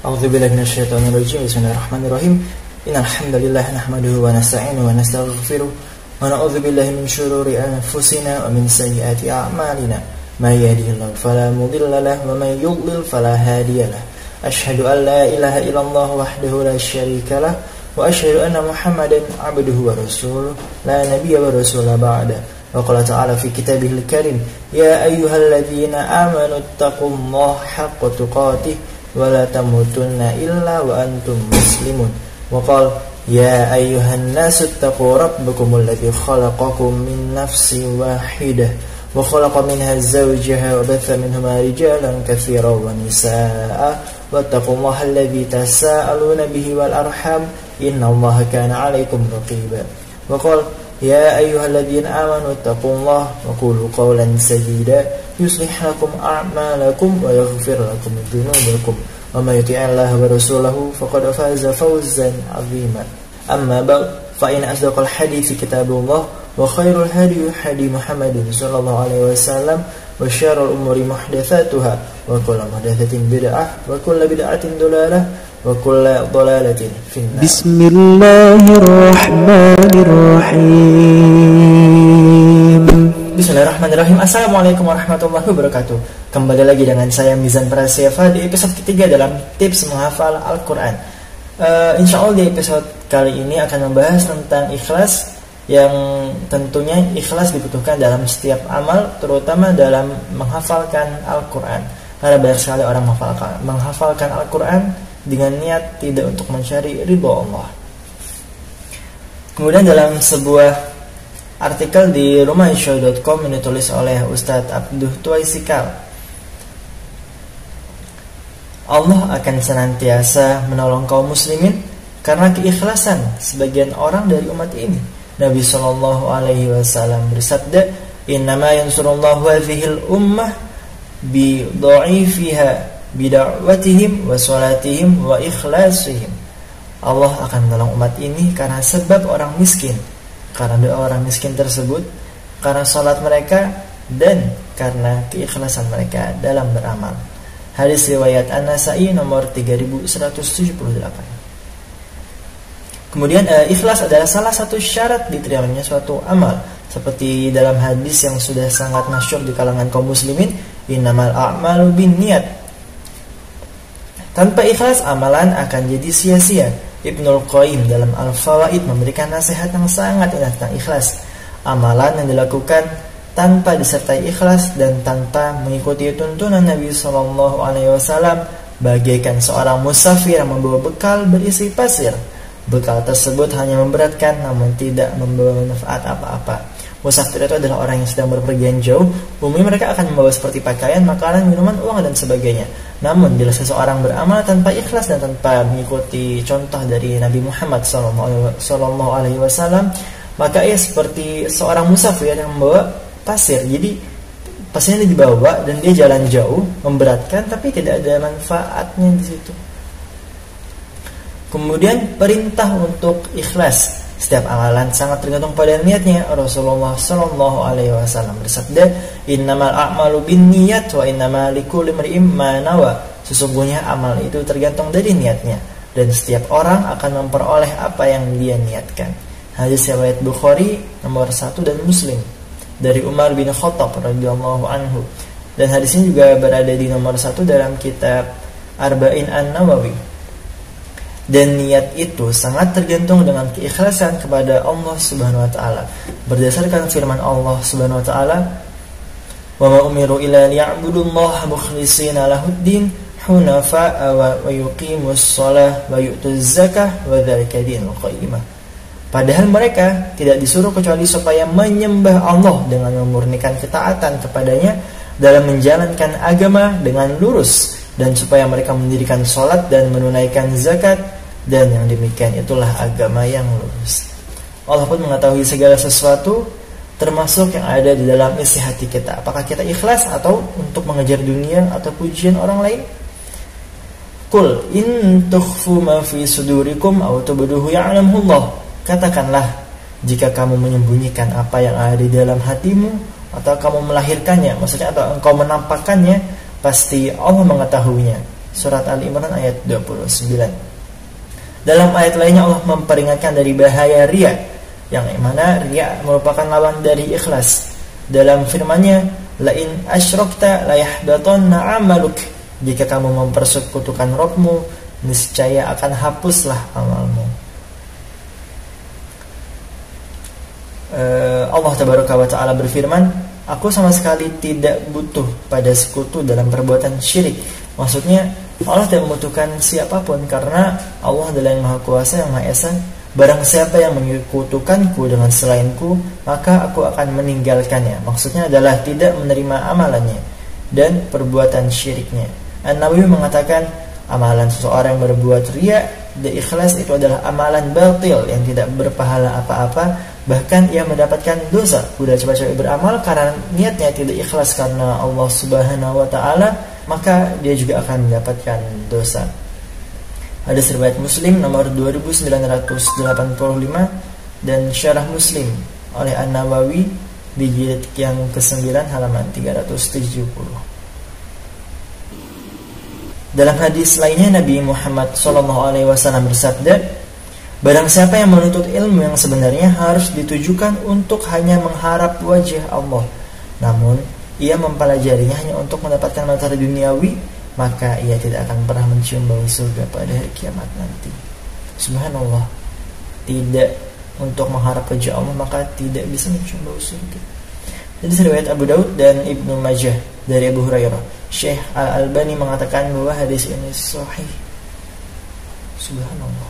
A'udzubillahi minasyaitonirrajim. Bismillahirrahmanirrahim. Innal hamdalillah nahmaduhu wa nasta'inuhu wa nastaghfiruh wa na'udzu billahi min shururi anfusina wa min sayyiati a'malina. May yahdihillahu fala mudilla lahu wa may yudlil fala hadiya lahu. Asyhadu an la ilaha illallah wahdahu la syarika lahu wa asyhadu anna Muhammadan 'abduhu wa rasuluh la nabiyya wa rasula ba'da. Wa qala ta'ala fi kitabihil karim, ya ayyuhalladzina amanu taqullaha haqqa tuqatih wa la tamutunna illa wa antum muslimun. Wa qala ya ayyuhan nasu taqu rabbakumul ladzi khalaqakum min nafsin wahidah wa khalaqa minha zawjaha wa batha minhuma rijalan katsiran wa nisaa'a wattaqullaha alladzi tasaaluna bihi wal arham innallaha kana 'alaikum raqiba. Wa qala ya ayyuhalladzina amanu taqullaha wa qulu qawlan sadida yuslih lakum a'malakum wa yaghfir lakum dhunubakum wa may yuti'illaha wa rasulahu faqad faza fawzan 'azima. Amma ba'd, fa in asdaqal hadithi kitabullah wa khairul hadi hadi Muhammadin sallallahu alaihi wasallam wa syarrul umuri muhdatsatuha wa kullu muhdatsatin bid'ah wa kullu bid'atin dhalalah wa kullu dhalalatin finnar. Bismillahirrahmanirrahim. Assalamualaikum warahmatullahi wabarakatuh. Kembali lagi dengan saya Mizan Prasefa di episode ketiga dalam tips menghafal Al-Quran. Insyaallah di episode kali ini akan membahas tentang ikhlas, yang tentunya ikhlas dibutuhkan dalam setiap amal, terutama dalam menghafalkan Al-Quran. Karena banyak sekali orang menghafalkan Al-Quran dengan niat tidak untuk mencari ridho Allah. Kemudian dalam sebuah artikel di rumahisya.com yang ditulis oleh Ustadz Abduh Tuaisikal, Allah akan senantiasa menolong kaum muslimin karena keikhlasan sebagian orang dari umat ini. Nabi sallallahu alaihi wasallam bersabda, "Innama yansurullahu hadhil ummah bi dha'ifiha bi da'watihim wa salatihim wa ikhlasihim." Allah akan menolong umat ini karena sebab orang miskin, karena doa orang miskin tersebut, karena salat mereka, dan karena keikhlasan mereka dalam beramal. Hadis riwayat An-Nasa'i nomor 3178. Kemudian ikhlas adalah salah satu syarat diterimanya suatu amal, seperti dalam hadis yang sudah sangat masyhur di kalangan kaum muslimin, innamal a'malu binniyat. Tanpa ikhlas amalan akan jadi sia-sia. Ibnul Qayyim dalam Al-Fawaid memberikan nasihat yang sangat indah tentang ikhlas. Amalan yang dilakukan tanpa disertai ikhlas dan tanpa mengikuti tuntunan Nabi sallallahu alaihi wasallam bagaikan seorang musafir yang membawa bekal berisi pasir. Bekal tersebut hanya memberatkan namun tidak membawa manfaat apa-apa. Musafir itu adalah orang yang sedang berpergian jauh. Umumnya mereka akan membawa seperti pakaian, makanan, minuman, uang, dan sebagainya. Namun bila seseorang beramal tanpa ikhlas dan tanpa mengikuti contoh dari Nabi Muhammad sallallahu alaihi wasallam, maka ia seperti seorang musafir yang membawa pasir. Jadi pasirnya dibawa dan dia jalan jauh, memberatkan, tapi tidak ada manfaatnya di situ. Kemudian perintah untuk ikhlas. Setiap amalan sangat tergantung pada niatnya. Rasulullah sallallahu alaihi wasallam bersabda, "Innamal a'malu binniyat wa innamal likulli imri'in ma nawa." Sesungguhnya amal itu tergantung dari niatnya, dan setiap orang akan memperoleh apa yang dia niatkan. Hadis riwayat Bukhari nomor 1 dan Muslim dari Umar bin Khattab radhiyallahu anhu. Dan hadis ini juga berada di nomor 1 dalam kitab Arba'in An-Nawawi. Dan niat itu sangat tergantung dengan keikhlasan kepada Allah Subhanahu wa taala. Berdasarkan firman Allah Subhanahu wa taala, "Wa ma umiru illa liya'budullaha mukhlishina lahuddin hunafa'a wa yuqimus shalah wa yu'tuz zakah wa dzalika dinul qayyimah." Padahal mereka tidak disuruh kecuali supaya menyembah Allah dengan memurnikan ketaatan kepadanya dalam menjalankan agama dengan lurus, dan supaya mereka mendirikan salat dan menunaikan zakat, dan yang demikian itulah agama yang lurus. Allah pun mengetahui segala sesuatu, termasuk yang ada di dalam isi hati kita. Apakah kita ikhlas atau untuk mengejar dunia atau pujian orang lain? Qul in tukhfu ma fi sudurikum aw tubduhu ya'lamullah. Katakanlah, jika kamu menyembunyikan apa yang ada di dalam hatimu atau kamu melahirkannya, maksudnya atau engkau menampakkannya, pasti Allah mengetahuinya. surat Ali Imran ayat 29. Dalam ayat lainnya Allah memperingatkan dari bahaya riya, yang mana riya merupakan lawan dari ikhlas. Dalam firman-Nya, la in asyrakta la yahbatanna 'amaluk. Jika kamu mempersekutukan Rabbmu, niscaya akan hapuslah amalmu. Allah Tabaraka wa Ta'ala berfirman, aku sama sekali tidak butuh pada sekutu dalam perbuatan syirik. Maksudnya Allah tidak membutuhkan siapapun, karena Allah adalah yang Maha Kuasa, yang Maha Esa. Barang siapa yang menyekutukanku dengan selainku, maka aku akan meninggalkannya. Maksudnya adalah tidak menerima amalannya dan perbuatan syiriknya. An-Nawawi mengatakan, amalan seseorang yang berbuat riya dan ikhlas itu adalah amalan batil yang tidak berpahala apa-apa, bahkan ia mendapatkan dosa. Sudah coba-coba beramal karena niatnya tidak ikhlas karena Allah Subhanahu wa Ta'ala, maka dia juga akan mendapatkan dosa. Hadis riwayat Muslim nomor 2985 dan Syarah Muslim oleh An-Nawawi di jilid yang ke-9 halaman 370. Dalam hadis lainnya Nabi Muhammad SAW bersabda, barang siapa yang menuntut ilmu yang sebenarnya harus ditujukan untuk hanya mengharap wajah Allah, namun ia mempelajarinya hanya untuk mendapatkan materi duniawi, maka ia tidak akan pernah mencium bau surga pada hari kiamat nanti. Subhanallah, tidak untuk mengharap wajah Allah, maka tidak bisa mencium bau surga. Jadi riwayat Abu Daud dan Ibnu Majah dari Abu Hurairah. Syekh Al-Albani mengatakan bahwa hadis ini sahih. Subhanallah.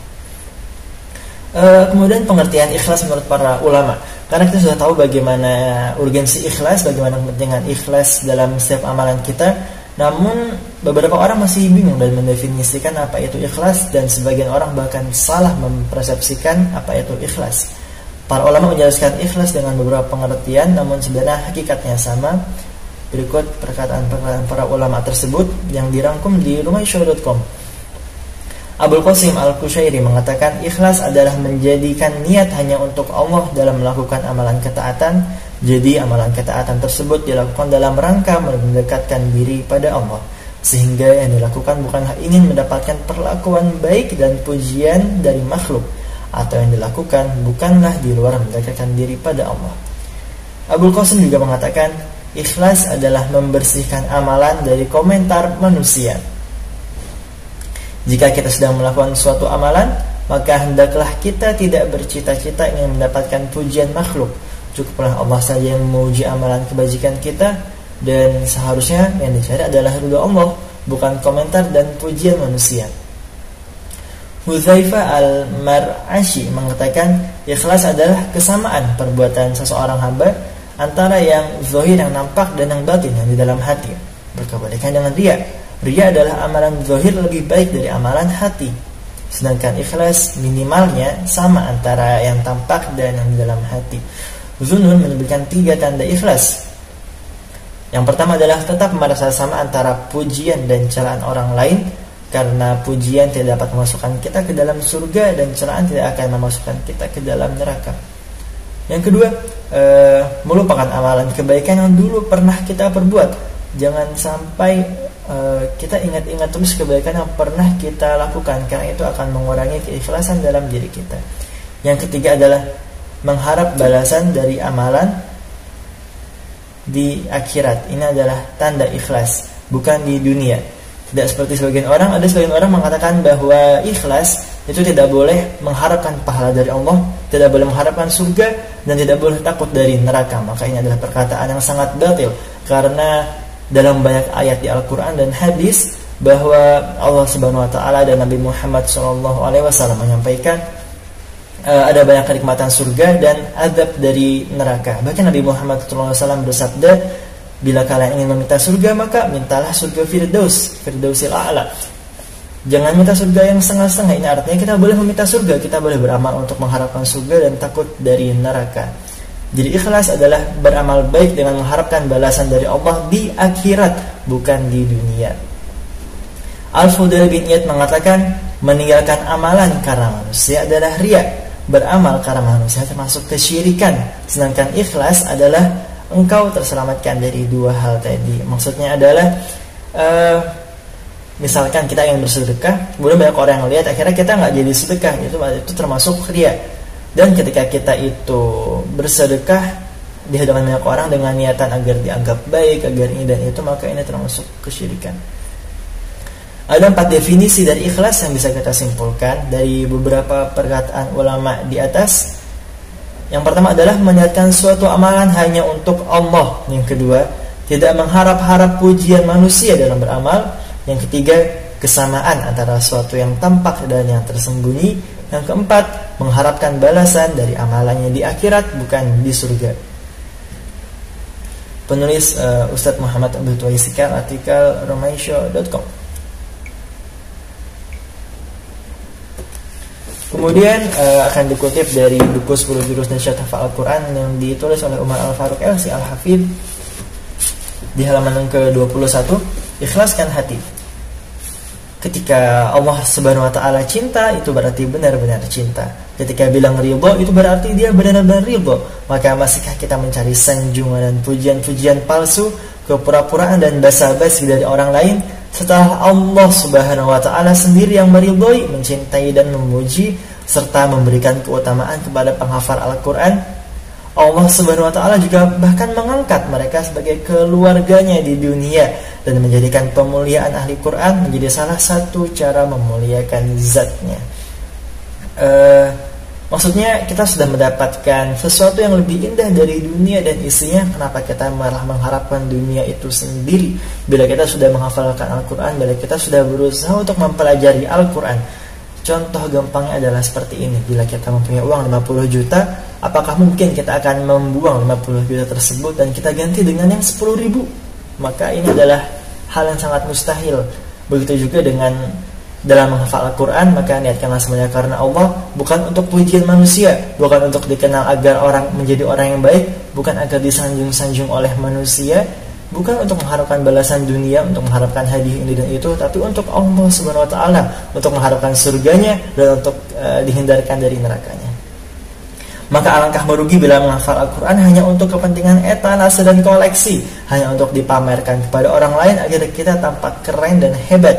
Kemudian pengertian ikhlas menurut para ulama. Karena kita sudah tahu bagaimana urgensi ikhlas, bagaimana kepentingan ikhlas dalam setiap amalan kita. Namun beberapa orang masih bingung dan mendefinisikan apa itu ikhlas, dan sebagian orang bahkan salah mempersepsikan apa itu ikhlas. Para ulama menjelaskan ikhlas dengan beberapa pengertian, namun sebenarnya hakikatnya sama. Berikut perkataan-perkataan para ulama tersebut yang dirangkum di rumaisyaw.com. Abul Qasim Al-Qushairi mengatakan, ikhlas adalah menjadikan niat hanya untuk Allah dalam melakukan amalan ketaatan. Jadi amalan ketaatan tersebut dilakukan dalam rangka mendekatkan diri pada Allah, sehingga yang dilakukan bukanlah ingin mendapatkan perlakuan baik dan pujian dari makhluk, atau yang dilakukan bukanlah di luar mendekatkan diri pada Allah. Abul Qasim juga mengatakan, ikhlas adalah membersihkan amalan dari komentar manusia. Jika kita sedang melakukan suatu amalan, maka hendaklah kita tidak bercita-cita ingin mendapatkan pujian makhluk. Cukuplah Allah saja yang memuji amalan kebajikan kita, dan seharusnya yang dicari adalah ridha Allah, bukan komentar dan pujian manusia. Hudzaifah Al-Mar'ashi mengatakan, ikhlas adalah kesamaan perbuatan seseorang hamba antara yang zahir, yang nampak, dan yang batin, yang di dalam hati. Berkebalikan dengan riya. Riya adalah amalan zahir lebih baik dari amalan hati, sedangkan ikhlas minimalnya sama antara yang tampak dan yang di dalam hati. Zunnun menyebutkan 3 tanda ikhlas. Yang pertama adalah tetap merasa sama antara pujian dan celaan orang lain, karena pujian tidak dapat memasukkan kita ke dalam surga dan celaan tidak akan memasukkan kita ke dalam neraka. Yang kedua, melupakan amalan kebaikan yang dulu pernah kita perbuat. Jangan sampai kita ingat-ingat terus kebaikan yang pernah kita lakukan, karena itu akan mengurangi keikhlasan dalam diri kita. Yang ketiga adalah mengharap balasan dari amalan di akhirat. Ini adalah tanda ikhlas, bukan di dunia. Tidak seperti sebagian orang. Ada sebagian orang mengatakan bahwa ikhlas itu tidak boleh mengharapkan pahala dari Allah, tidak boleh mengharapkan surga, dan tidak boleh takut dari neraka. Maka ini adalah perkataan yang sangat batil, karena dalam banyak ayat di Al-Quran dan hadis bahwa Allah Subhanahu Wa Taala dan Nabi Muhammad SAW menyampaikan ada banyak kenikmatan surga dan azab dari neraka. Bahkan Nabi Muhammad SAW bersabda, bila kalian ingin meminta surga, maka mintalah surga Firdausil A'la. Jangan minta surga yang setengah-setengah. Ini artinya kita boleh meminta surga, kita boleh beramal untuk mengharapkan surga dan takut dari neraka. Jadi ikhlas adalah beramal baik dengan mengharapkan balasan dari Allah di akhirat, bukan di dunia. Al-Fudail bin Iyad mengatakan, meninggalkan amalan karena manusia adalah riya. Beramal karena manusia termasuk kesyirikan. Sedangkan ikhlas adalah engkau terselamatkan dari 2 hal tadi. Maksudnya adalah Misalkan kita ingin bersedekah, kemudian banyak orang yang lihat, akhirnya kita nggak jadi sedekah, itu termasuk riya. Dan ketika kita itu bersedekah di hadapan banyak orang dengan niatan agar dianggap baik, agar ini dan itu, maka ini termasuk kesyirikan. Ada 4 definisi dari ikhlas yang bisa kita simpulkan dari beberapa perkataan ulama di atas. Yang pertama adalah meniatkan suatu amalan hanya untuk Allah. Yang kedua, tidak mengharap-harap pujian manusia dalam beramal. Yang ketiga, kesamaan antara suatu yang tampak dan yang tersembunyi. Yang keempat, mengharapkan balasan dari amalannya di akhirat, bukan di surga. Penulis Ustadz Muhammad Abdul Tuwaisikal, artikel romaisho.com. Kemudian akan dikutip dari buku 10 Jurus Nasihat Hafal Al-Quran yang ditulis oleh Umar Al-Faruq LC Al-Hafidh di halaman yang ke-21. Ikhlaskan hati. Ketika Allah Subhanahu wa taala cinta, itu berarti benar-benar cinta. Ketika bilang ridho, itu berarti dia benar-benar ridho. Maka masihkah kita mencari sanjungan dan pujian-pujian palsu, kepura-puraan dan basa-basi dari orang lain, setelah Allah Subhanahu wa taala sendiri yang meridhoi, mencintai dan memuji serta memberikan keutamaan kepada penghafal Al-Qur'an? Allah Subhanahu wa taala juga bahkan mengangkat mereka sebagai keluarganya di dunia dan menjadikan pemuliaan ahli Quran menjadi salah satu cara memuliakan zatnya. Maksudnya kita sudah mendapatkan sesuatu yang lebih indah dari dunia dan isinya. Kenapa kita malah mengharapkan dunia itu sendiri? Bila kita sudah menghafalkan Al-Quran, bila kita sudah berusaha untuk mempelajari Al-Quran. Contoh gampangnya adalah seperti ini. Bila kita mempunyai uang 50 juta, apakah mungkin kita akan membuang 50 juta tersebut dan kita ganti dengan yang 10 ribu? Maka ini adalah hal yang sangat mustahil. Begitu juga dengan dalam menghafal Al-Quran, maka niatkanlah semuanya karena Allah, bukan untuk pujian manusia, bukan untuk dikenal agar orang menjadi orang yang baik, bukan agar disanjung-sanjung oleh manusia, bukan untuk mengharapkan balasan dunia, untuk mengharapkan hadiah ini dan itu, tapi untuk Allah Subhanahu wa taala, untuk mengharapkan surganya dan untuk dihindarkan dari nerakanya. Maka alangkah merugi bila menghafal Al-Quran hanya untuk kepentingan etalase dan koleksi, hanya untuk dipamerkan kepada orang lain agar kita tampak keren dan hebat.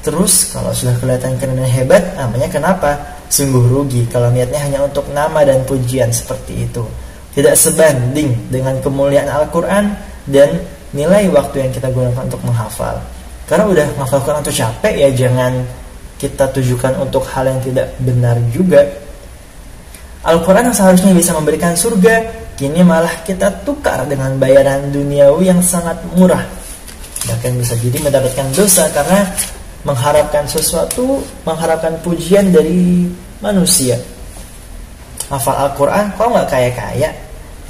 Terus kalau sudah kelihatan keren dan hebat, namanya kenapa? Sungguh rugi kalau niatnya hanya untuk nama dan pujian seperti itu. Tidak sebanding dengan kemuliaan Al-Quran dan nilai waktu yang kita gunakan untuk menghafal. Karena udah menghafal Al-Quran itu capek, ya jangan kita tujukan untuk hal yang tidak benar juga. Al-Quran yang seharusnya bisa memberikan surga, kini malah kita tukar dengan bayaran duniawi yang sangat murah. Bahkan bisa jadi mendapatkan dosa karena mengharapkan sesuatu, mengharapkan pujian dari manusia. Hafal Al-Quran kok nggak kaya-kaya?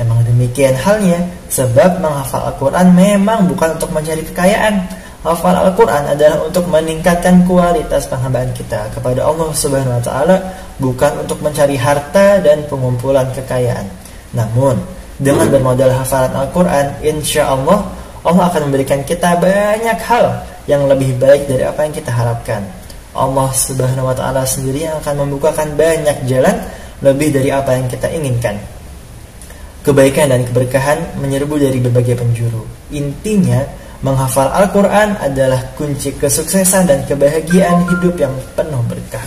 Emang demikian halnya, sebab menghafal Al-Quran memang bukan untuk mencari kekayaan. Hafal Al-Quran adalah untuk meningkatkan kualitas penghambaan kita kepada Allah Subhanahu wa taala, bukan untuk mencari harta dan pengumpulan kekayaan. Namun, dengan bermodal hafalan Al-Quran, insya Allah akan memberikan kita banyak hal yang lebih baik dari apa yang kita harapkan. Allah Subhanahu wa taala sendiri yang akan membukakan banyak jalan lebih dari apa yang kita inginkan. Kebaikan dan keberkahan menyerbu dari berbagai penjuru. Intinya, menghafal Al-Quran adalah kunci kesuksesan dan kebahagiaan hidup yang penuh berkah.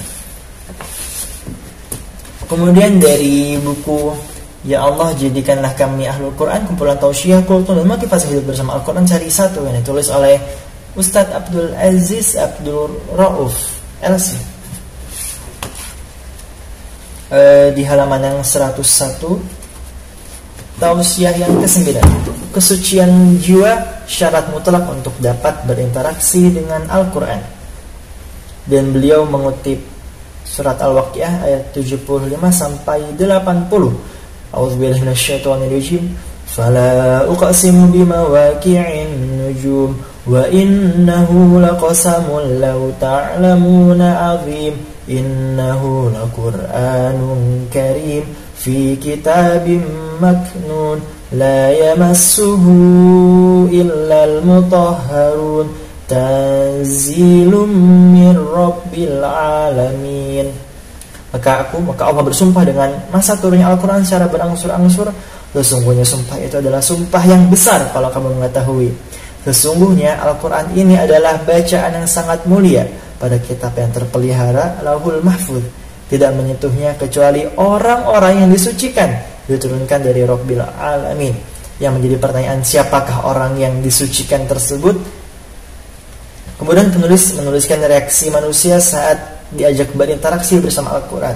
Kemudian dari buku Ya Allah Jadikanlah Kami Ahlul Quran, kumpulan tausiah, kultur dan motivasi hidup bersama Al-Quran seri 1 yang ditulis oleh Ustadz Abdul Aziz Abdul Rauf LC. Di halaman yang 101, tausiah yang ke-9, kesucian jiwa syarat mutlak untuk dapat berinteraksi dengan Al-Quran. Dan beliau mengutip surat Al-Waqiah ayat 75 sampai 80. A'udzubillahi minasyaitonirrajim. Fala uqsimu bimawaqi'in nujum wa innahu laqasamun law ta'lamuna 'azim innahu laqur'anun karim fi kitabim maknun la yamassuhu illal mutahharun tanzilum mir rabbil alamin. Maka Allah bersumpah dengan masa turunnya Al-Quran secara berangsur-angsur. Sesungguhnya sumpah itu adalah sumpah yang besar kalau kamu mengetahui. Sesungguhnya Al-Quran ini adalah bacaan yang sangat mulia pada kitab yang terpelihara Lauhul Mahfuz. Tidak menyentuhnya kecuali orang-orang yang disucikan, diturunkan dari Rabbil Alamin. Yang menjadi pertanyaan, siapakah orang yang disucikan tersebut? Kemudian penulis menuliskan reaksi manusia saat diajak berinteraksi bersama Al-Quran.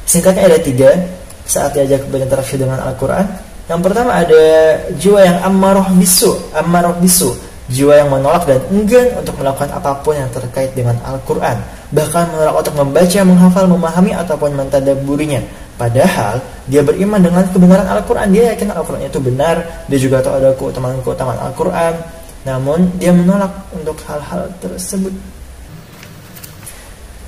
Singkatnya ada 3 saat diajak berinteraksi dengan Al-Quran. Yang pertama ada jiwa yang ammarah bisu, jiwa yang menolak dan enggan untuk melakukan apapun yang terkait dengan Al-Quran, bahkan menolak untuk membaca, menghafal, memahami ataupun mentadabburinya. Padahal dia beriman dengan kebenaran Al-Quran, dia yakin Al-Quran itu benar, dia juga tahu ada keutamaan Al-Quran, namun dia menolak untuk hal-hal tersebut.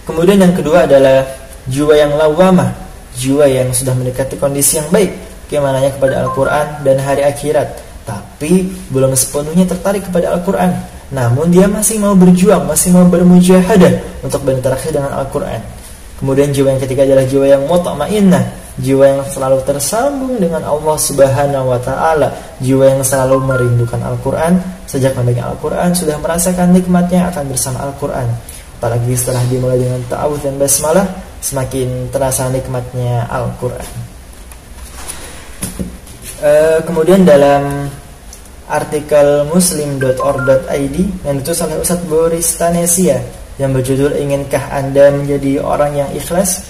Kemudian yang kedua adalah jiwa yang lawamah, jiwa yang sudah mendekati kondisi yang baik, keimanannya kepada Al-Quran dan hari akhirat, tapi belum sepenuhnya tertarik kepada Al-Quran, namun dia masih mau berjuang, masih mau bermujahadah untuk berinteraksi dengan Al-Quran. Kemudian jiwa yang ketiga adalah jiwa yang mutmainnah, jiwa yang selalu tersambung dengan Allah Subhanahu wa taala, jiwa yang selalu merindukan Al-Quran. Sejak memegang Al-Quran sudah merasakan nikmatnya akan bersama Al-Quran. Apalagi setelah dimulai dengan ta'awudz dan basmalah, semakin terasa nikmatnya Al-Quran. Kemudian dalam artikel muslim.org.id yang ditulis oleh Ustadz Boris Tanesia yang berjudul "Inginkah Anda menjadi orang yang ikhlas?",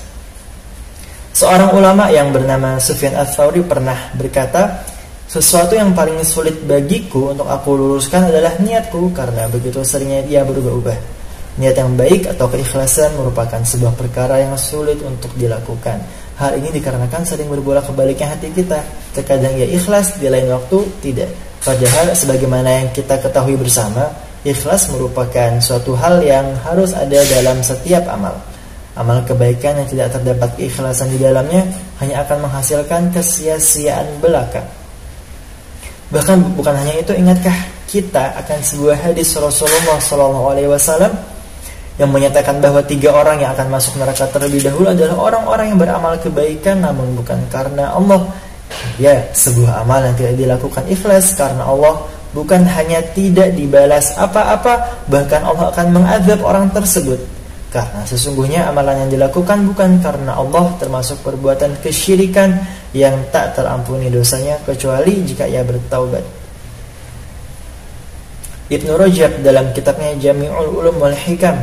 seorang ulama yang bernama Sufyan Ats-Tsauri pernah berkata, "Sesuatu yang paling sulit bagiku untuk aku luruskan adalah niatku, karena begitu seringnya ia berubah-ubah. Niat yang baik atau keikhlasan merupakan sebuah perkara yang sulit untuk dilakukan. Hal ini dikarenakan sering berbolak-baliknya hati kita. Terkadang ia ikhlas, di lain waktu tidak. Padahal sebagaimana yang kita ketahui bersama, ikhlas merupakan suatu hal yang harus ada dalam setiap amal. Amal kebaikan yang tidak terdapat keikhlasan di dalamnya hanya akan menghasilkan kesia-siaan belaka." Bahkan bukan hanya itu, ingatkah kita akan sebuah hadis Rasulullah SAW yang menyatakan bahwa 3 orang yang akan masuk neraka terlebih dahulu adalah orang-orang yang beramal kebaikan namun bukan karena Allah. Ya, sebuah amal yang tidak dilakukan ikhlas karena Allah bukan hanya tidak dibalas apa-apa, bahkan Allah akan mengazab orang tersebut. Karena sesungguhnya amalan yang dilakukan bukan karena Allah, termasuk perbuatan kesyirikan yang tak terampuni dosanya kecuali jika ia bertaubat. Ibnu Rajab dalam kitabnya Jami'ul Ulum wal Hikam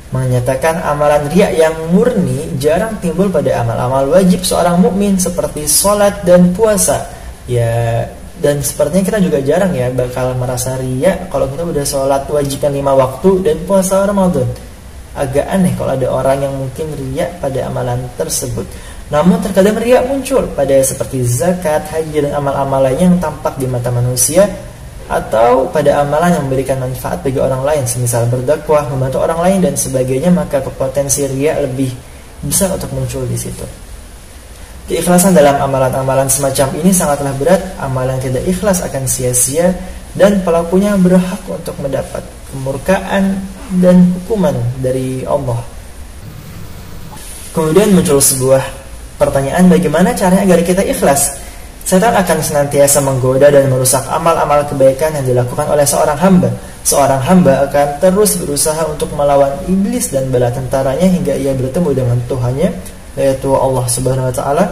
menyatakan amalan riya yang murni jarang timbul pada amal-amal wajib seorang mukmin seperti sholat dan puasa. Ya, dan sepertinya kita juga jarang ya bakal merasa riya kalau kita udah sholat wajibkan 5 waktu dan puasa Ramadan. Agak aneh kalau ada orang yang mungkin riya pada amalan tersebut. Namun terkadang riya muncul pada seperti zakat, haji dan amal-amal lainnya yang tampak di mata manusia, atau pada amalan yang memberikan manfaat bagi orang lain, semisal berdakwah, membantu orang lain dan sebagainya, maka potensi riya lebih besar untuk muncul di situ. Keikhlasan dalam amalan-amalan semacam ini sangatlah berat. Amalan yang tidak ikhlas akan sia-sia dan pelakunya berhak untuk mendapat kemurkaan dan hukuman dari Allah. Kemudian muncul sebuah pertanyaan, bagaimana caranya agar kita ikhlas? Setan akan senantiasa menggoda dan merusak amal-amal kebaikan yang dilakukan oleh seorang hamba. Seorang hamba akan terus berusaha untuk melawan iblis dan bala tentaranya hingga ia bertemu dengan Tuhannya, yaitu Allah Subhanahu wa taala,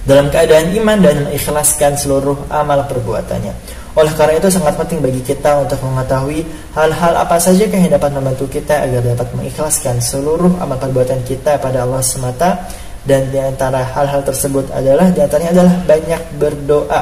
dalam keadaan iman dan mengikhlaskan seluruh amal perbuatannya. Oleh karena itu sangat penting bagi kita untuk mengetahui hal-hal apa saja yang dapat membantu kita agar dapat mengikhlaskan seluruh amal perbuatan kita pada Allah semata. Dan di antara hal-hal tersebut adalah, di antaranya adalah banyak berdoa.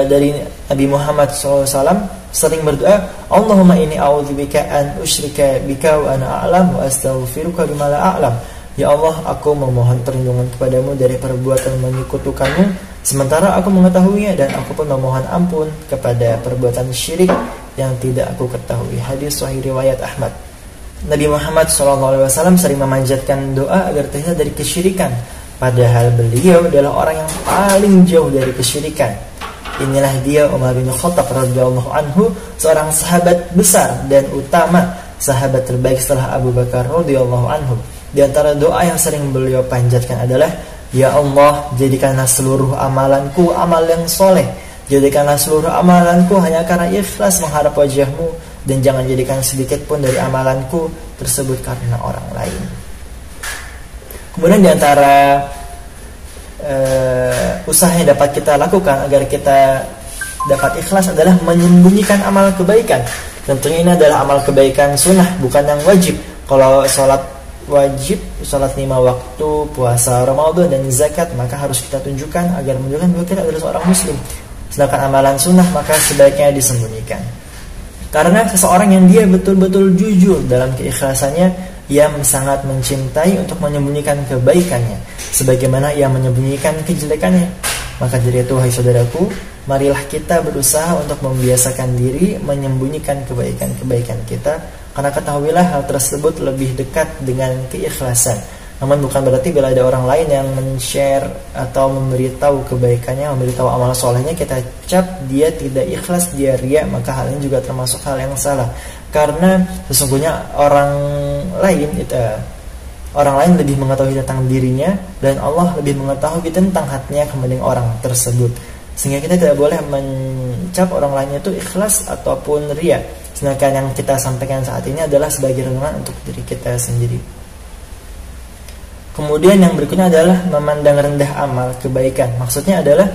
Dari Nabi Muhammad SAW sering berdoa, Allahumma inni a'udzubika an usyrika bika wa ana a'lam wa astaghfiruka lima la a'lam. Ya Allah, aku memohon perlindungan kepadamu dari perbuatan menyekutukanmu sementara aku mengetahuinya, dan aku pun memohon ampun kepada perbuatan syirik yang tidak aku ketahui. Hadis sahih riwayat Ahmad. Nabi Muhammad SAW sering memanjatkan doa agar terhindar dari kesyirikan, padahal beliau adalah orang yang paling jauh dari kesyirikan. Inilah dia Umar bin Khattab radhiyallahu anhu, seorang sahabat besar dan utama, sahabat terbaik setelah Abu Bakar radhiyallahu anhu. Di antara doa yang sering beliau panjatkan adalah, Ya Allah, jadikanlah seluruh amalanku amal yang soleh, Jadikanlah seluruh amalanku hanya karena ikhlas mengharap wajahmu, dan jangan jadikan sedikit pun dari amalanku tersebut karena orang lain. Kemudian diantara usaha yang dapat kita lakukan agar kita dapat ikhlas adalah menyembunyikan amal kebaikan. Tentunya ini adalah amal kebaikan sunnah, bukan yang wajib. Kalau sholat wajib, sholat 5 waktu, puasa Ramadan dan zakat, maka harus kita tunjukkan agar menunjukkan bahwa kita adalah seorang muslim. Sedangkan amalan sunnah maka sebaiknya disembunyikan. Karena seseorang yang dia betul-betul jujur dalam keikhlasannya, ia sangat mencintai untuk menyembunyikan kebaikannya, sebagaimana ia menyembunyikan kejelekannya. Maka dari itu, hai saudaraku, marilah kita berusaha untuk membiasakan diri menyembunyikan kebaikan-kebaikan kita, karena ketahuilah hal tersebut lebih dekat dengan keikhlasan. Namun bukan berarti bila ada orang lain yang men-share atau memberitahu kebaikannya, memberitahu amal solehnya, kita cap dia tidak ikhlas, dia riya, maka hal ini juga termasuk hal yang salah. Karena sesungguhnya orang lain lebih mengetahui tentang dirinya, dan Allah lebih mengetahui tentang hatinya kembali orang tersebut. Sehingga kita tidak boleh mencap orang lain itu ikhlas ataupun riya. Sedangkan yang kita sampaikan saat ini adalah sebagai renungan untuk diri kita sendiri. Kemudian yang berikutnya adalah memandang rendah amal kebaikan. Maksudnya adalah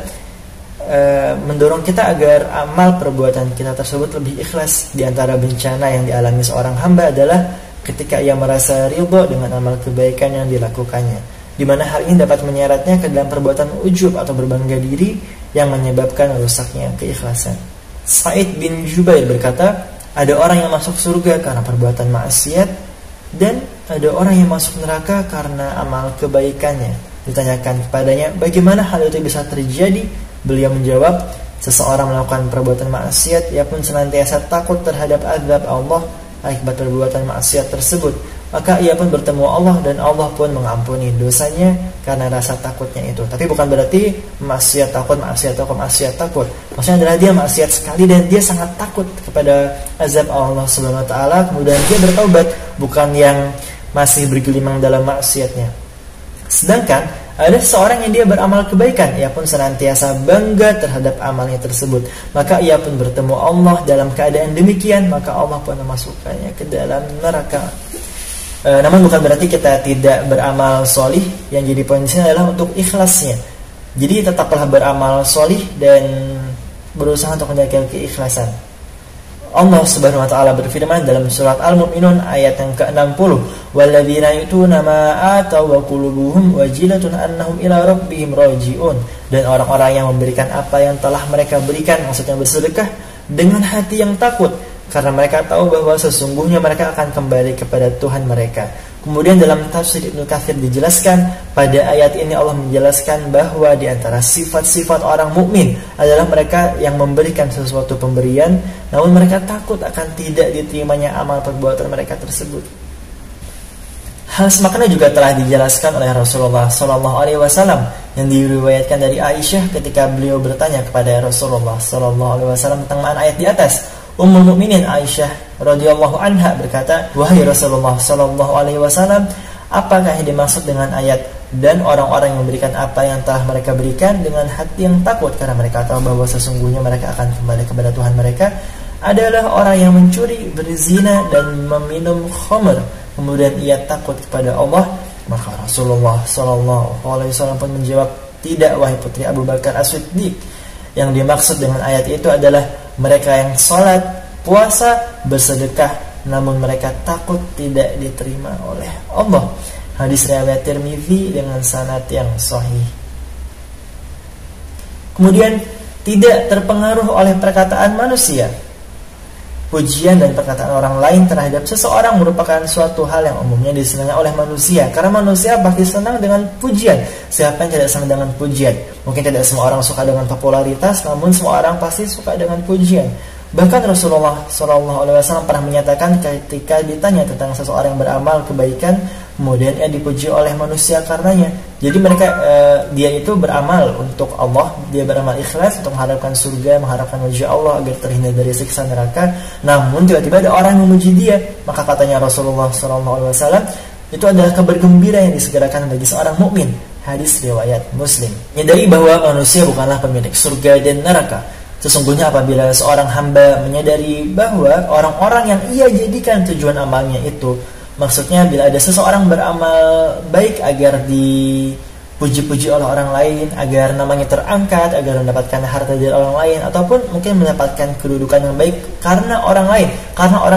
mendorong kita agar amal perbuatan kita tersebut lebih ikhlas. Di antara bencana yang dialami seorang hamba adalah ketika ia merasa ridho dengan amal kebaikan yang dilakukannya, di mana hal ini dapat menyeretnya ke dalam perbuatan ujub atau berbangga diri yang menyebabkan rusaknya keikhlasan. Sa'id bin Jubair berkata, ada orang yang masuk surga karena perbuatan maksiat, dan ada orang yang masuk neraka karena amal kebaikannya. Ditanyakan kepadanya, bagaimana hal itu bisa terjadi? Beliau menjawab, seseorang melakukan perbuatan maksiat, ia pun senantiasa takut terhadap azab Allah akibat perbuatan maksiat tersebut. Maka ia pun bertemu Allah, dan Allah pun mengampuni dosanya karena rasa takutnya itu. Tapi bukan berarti maksiat takut. Maksudnya adalah dia maksiat sekali dan dia sangat takut kepada azab Allah Subhanahu wa taala, kemudian dia bertaubat, bukan yang masih bergelimang dalam maksiatnya. Sedangkan ada seorang yang dia beramal kebaikan, ia pun senantiasa bangga terhadap amalnya tersebut. Maka ia pun bertemu Allah dalam keadaan demikian, maka Allah pun memasukkannya ke dalam neraka. Namun bukan berarti kita tidak beramal solih. Yang jadi poin di sini adalah untuk ikhlasnya. Jadi tetaplah beramal solih dan berusaha untuk menjaga keikhlasan. Allah Subhanahu wa taala berfirman dalam surat Al-Mu'minun ayat yang ke-60, "Walladzina yu'tuna ma ataw wa qulubuhum wajilatun annahum ila rabbihim raji'un." Dan orang-orang yang memberikan apa yang telah mereka berikan, maksudnya bersedekah, dengan hati yang takut, karena mereka tahu bahwa sesungguhnya mereka akan kembali kepada Tuhan mereka. Kemudian dalam tafsir Ibnu Katsir dijelaskan, pada ayat ini Allah menjelaskan bahwa di antara sifat-sifat orang mukmin adalah mereka yang memberikan sesuatu pemberian, namun mereka takut akan tidak diterimanya amal perbuatan mereka tersebut. Hal semakna juga telah dijelaskan oleh Rasulullah SAW yang diriwayatkan dari Aisyah ketika beliau bertanya kepada Rasulullah SAW tentang makna ayat di atas. Ummul Mukminin Aisyah radhiyallahu anha berkata, wahai Rasulullah sallallahu alaihi wasallam, apakah yang dimaksud dengan ayat dan orang-orang yang memberikan apa yang telah mereka berikan dengan hati yang takut karena mereka tahu bahwa sesungguhnya mereka akan kembali kepada Tuhan mereka adalah orang yang mencuri, berzina dan meminum khamr, kemudian ia takut kepada Allah. Maka Rasulullah sallallahu alaihi wasallam pun menjawab, tidak wahai putri Abu Bakar As-Siddiq, yang dimaksud dengan ayat itu adalah mereka yang sholat, puasa, bersedekah, namun mereka takut tidak diterima oleh Allah. Hadis riwayat Tirmidzi dengan sanad yang sahih. Kemudian tidak terpengaruh oleh perkataan manusia. Pujian dan perkataan orang lain terhadap seseorang merupakan suatu hal yang umumnya disenangi oleh manusia, karena manusia pasti senang dengan pujian. Siapa yang tidak senang dengan pujian? Mungkin tidak semua orang suka dengan popularitas, namun semua orang pasti suka dengan pujian. Bahkan Rasulullah SAW pernah menyatakan ketika ditanya tentang seseorang yang beramal kebaikan, kemudian ia dipuji oleh manusia karenanya. Jadi dia itu beramal untuk Allah, dia beramal ikhlas untuk mengharapkan surga, mengharapkan wajah Allah agar terhindar dari siksa neraka. Namun tiba-tiba ada orang yang memuji dia, maka katanya Rasulullah SAW, itu adalah kabar gembira yang disegerakan bagi seorang mukmin. Hadis riwayat Muslim. Menyadari bahwa manusia bukanlah pemilik surga dan neraka, Sesungguhnya apabila seorang hamba menyadari bahwa orang-orang yang ia jadikan tujuan amalnya itu, maksudnya bila ada seseorang beramal baik agar dipuji-puji oleh orang lain, agar namanya terangkat, agar mendapatkan harta dari orang lain, ataupun mungkin mendapatkan kedudukan yang baik karena orang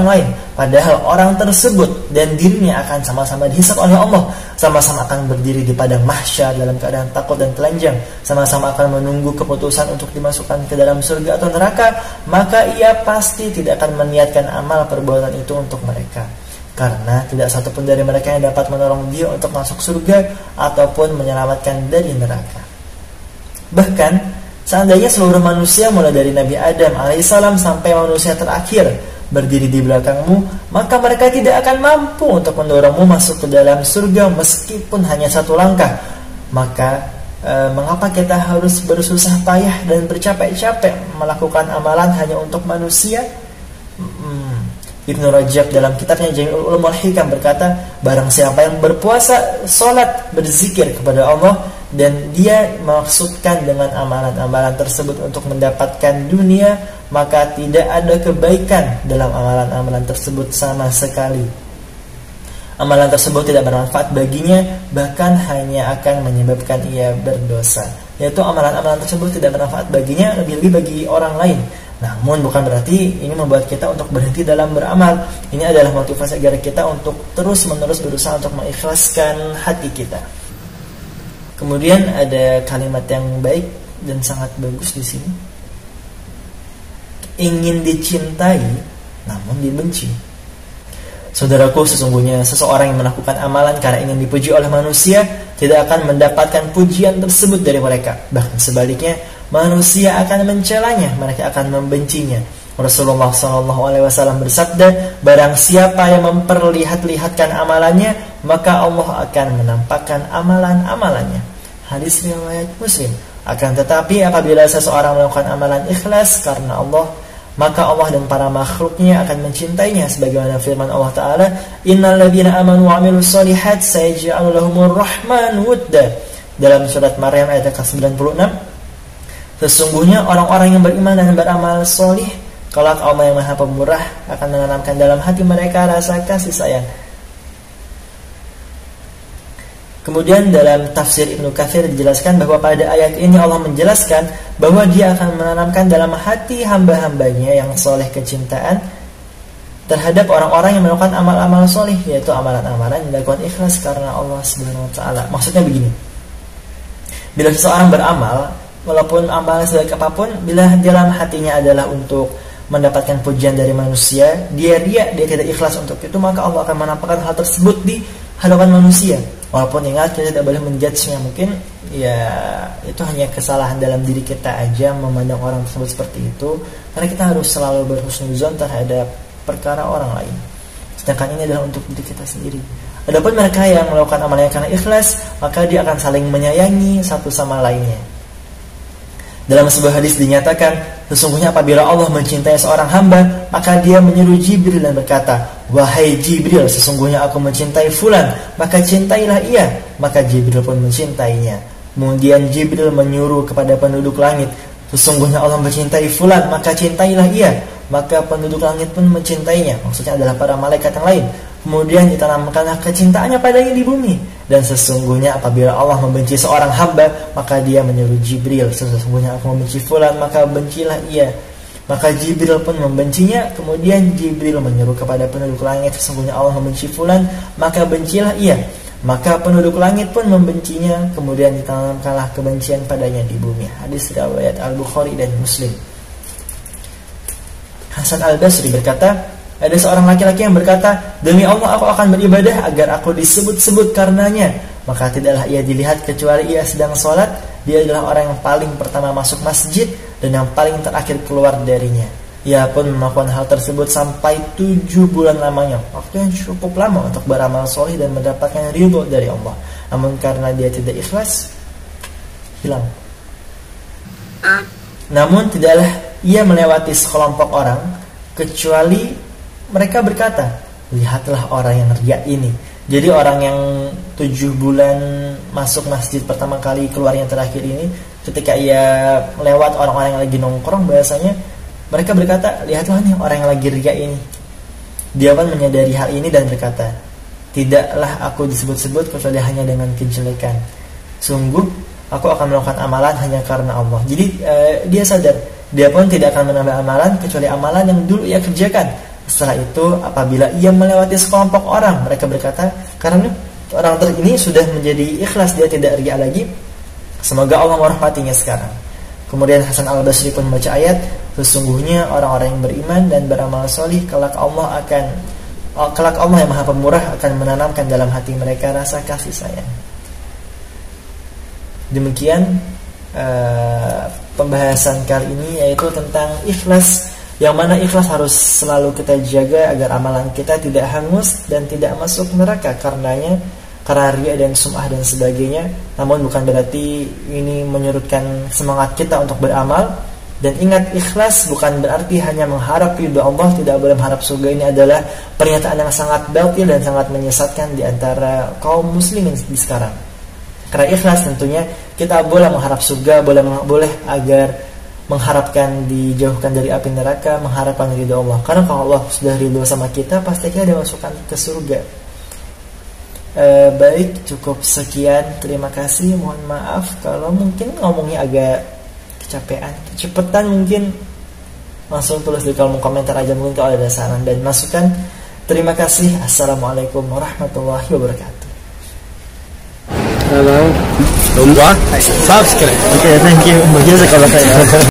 lain, padahal orang tersebut dan dirinya akan sama-sama dihisab oleh Allah, sama-sama akan berdiri di padang mahsyar dalam keadaan takut dan telanjang, sama-sama akan menunggu keputusan untuk dimasukkan ke dalam surga atau neraka, maka ia pasti tidak akan meniatkan amal perbuatan itu untuk mereka, karena tidak satupun dari mereka yang dapat menolong dia untuk masuk surga ataupun menyelamatkan dari neraka. Bahkan seandainya seluruh manusia mulai dari Nabi Adam alaihissalam sampai manusia terakhir berdiri di belakangmu, maka mereka tidak akan mampu untuk mendorongmu masuk ke dalam surga meskipun hanya satu langkah. Maka mengapa kita harus bersusah payah dan bercapek-capek melakukan amalan hanya untuk manusia? Ibnu Rajab dalam kitabnya Jami'ul Ulum wal Hikam berkata, barang siapa yang berpuasa, sholat, berzikir kepada Allah, dan dia maksudkan dengan amalan-amalan tersebut untuk mendapatkan dunia, maka tidak ada kebaikan dalam amalan-amalan tersebut sama sekali. Amalan tersebut tidak bermanfaat baginya, bahkan hanya akan menyebabkan ia berdosa. Yaitu amalan-amalan tersebut tidak bermanfaat baginya, lebih-lebih bagi orang lain. Namun bukan berarti ini membuat kita untuk berhenti dalam beramal. Ini adalah motivasi agar kita untuk terus-menerus berusaha untuk mengikhlaskan hati kita. Kemudian ada kalimat yang baik dan sangat bagus di sini. Ingin dicintai namun dibenci. Saudaraku, sesungguhnya seseorang yang melakukan amalan karena ingin dipuji oleh manusia tidak akan mendapatkan pujian tersebut dari mereka. Bahkan sebaliknya, manusia akan mencelanya, mereka akan membencinya. Rasulullah SAW bersabda, barang siapa yang memperlihat-lihatkan amalannya, maka Allah akan menampakkan amalan-amalannya. Hadis riwayat Muslim. Akan tetapi apabila seseorang melakukan amalan ikhlas karena Allah, maka Allah dan para makhluknya akan mencintainya, sebagaimana firman Allah Ta'ala, innal ladzina amanu wa 'amilus shalihat sayaj'alu lahumur rahman wudda, dalam surat Maryam ayat ke-96. Sesungguhnya orang-orang yang beriman dan beramal solih, kelak Allah yang Maha Pemurah akan menanamkan dalam hati mereka rasa kasih sayang. Kemudian dalam tafsir Ibnu Katsir dijelaskan bahwa pada ayat ini Allah menjelaskan bahwa Dia akan menanamkan dalam hati hamba-hambanya yang soleh kecintaan terhadap orang-orang yang melakukan amal-amal soleh, yaitu amalan-amalan yang dilakukan ikhlas karena Allah Subhanahu Wa Taala. Maksudnya begini, bila seseorang beramal, walaupun amalnya sebaik apapun, bila dalam hatinya adalah untuk mendapatkan pujian dari manusia, dia tidak ikhlas untuk itu, maka Allah akan menampakkan hal tersebut di hadapan manusia. Walaupun ingat, kita tidak boleh menjudge-nya, mungkin ya itu hanya kesalahan dalam diri kita aja memandang orang tersebut seperti itu, karena kita harus selalu berhusnuzon terhadap perkara orang lain, sedangkan ini adalah untuk diri kita sendiri. Adapun mereka yang melakukan amalnya karena ikhlas, maka dia akan saling menyayangi satu sama lainnya. Dalam sebuah hadis dinyatakan, sesungguhnya apabila Allah mencintai seorang hamba, maka Dia menyuruh Jibril dan berkata, wahai Jibril, sesungguhnya aku mencintai fulan, maka cintailah ia. Maka Jibril pun mencintainya. Kemudian Jibril menyuruh kepada penduduk langit, sesungguhnya Allah mencintai fulan, maka cintailah ia. Maka penduduk langit pun mencintainya, maksudnya adalah para malaikat yang lain. Kemudian ditanamkanlah kecintaannya padanya di bumi. Dan sesungguhnya apabila Allah membenci seorang hamba, maka Dia menyuruh Jibril, sesungguhnya aku membenci fulan, maka bencilah ia. Maka Jibril pun membencinya. Kemudian Jibril menyuruh kepada penduduk langit, sesungguhnya Allah membenci fulan, maka bencilah ia. Maka penduduk langit pun membencinya. Kemudian ditanamkanlah kebencian padanya di bumi. Hadis riwayat Al-Bukhari dan Muslim. Hasan Al-Basri berkata, ada seorang laki-laki yang berkata, demi Allah aku akan beribadah agar aku disebut-sebut karenanya. Maka tidaklah ia dilihat kecuali ia sedang sholat. Dia adalah orang yang paling pertama masuk masjid dan yang paling terakhir keluar darinya. Ia pun melakukan hal tersebut sampai 7 bulan lamanya, waktu yang cukup lama untuk beramal soleh dan mendapatkan ridho dari Allah. Namun karena dia tidak ikhlas, hilang. Namun tidaklah ia melewati sekelompok orang kecuali mereka berkata, lihatlah orang yang riya ini. Jadi orang yang 7 bulan masuk masjid pertama kali, keluar yang terakhir ini, ketika ia lewat orang-orang yang lagi nongkrong, bahasanya mereka berkata, lihatlah nih orang yang lagi ria ini. Dia pun menyadari hal ini dan berkata, tidaklah aku disebut-sebut kecuali hanya dengan kejelekan. Sungguh aku akan melakukan amalan hanya karena Allah. Jadi dia sadar, dia pun tidak akan menambah amalan kecuali amalan yang dulu ia kerjakan. Setelah itu apabila ia melewati sekelompok orang, mereka berkata, karena orang ini sudah menjadi ikhlas, dia tidak ria lagi, semoga Allah merahmatinya sekarang. Kemudian Hasan al-Basri pun membaca ayat, sesungguhnya orang-orang yang beriman dan beramal solih, kelak Allah yang Maha Pemurah akan menanamkan dalam hati mereka rasa kasih sayang. Demikian pembahasan kali ini, yaitu tentang ikhlas, yang mana ikhlas harus selalu kita jaga agar amalan kita tidak hangus dan tidak masuk neraka karena riya dan sum'ah dan sebagainya. Namun bukan berarti ini menyurutkan semangat kita untuk beramal. Dan ingat, ikhlas bukan berarti hanya mengharap ridha Allah, tidak boleh mengharap surga. Ini adalah pernyataan yang sangat batil dan sangat menyesatkan di antara kaum muslimin di sekarang. Karena ikhlas tentunya kita boleh mengharap surga, boleh agar mengharapkan dijauhkan dari api neraka, mengharapkan ridha Allah. Karena kalau Allah sudah ridho sama kita, pasti kita dimasukkan ke surga. Baik, cukup sekian. Terima kasih. Mohon maaf kalau mungkin ngomongnya agak cepetan, mungkin langsung tulis di kolom komentar aja mungkin kalau ada saran dan masukan. Terima kasih. Assalamualaikum warahmatullahi wabarakatuh. Halo. Subscribe. Okay, thank you. Jazakallah khairan.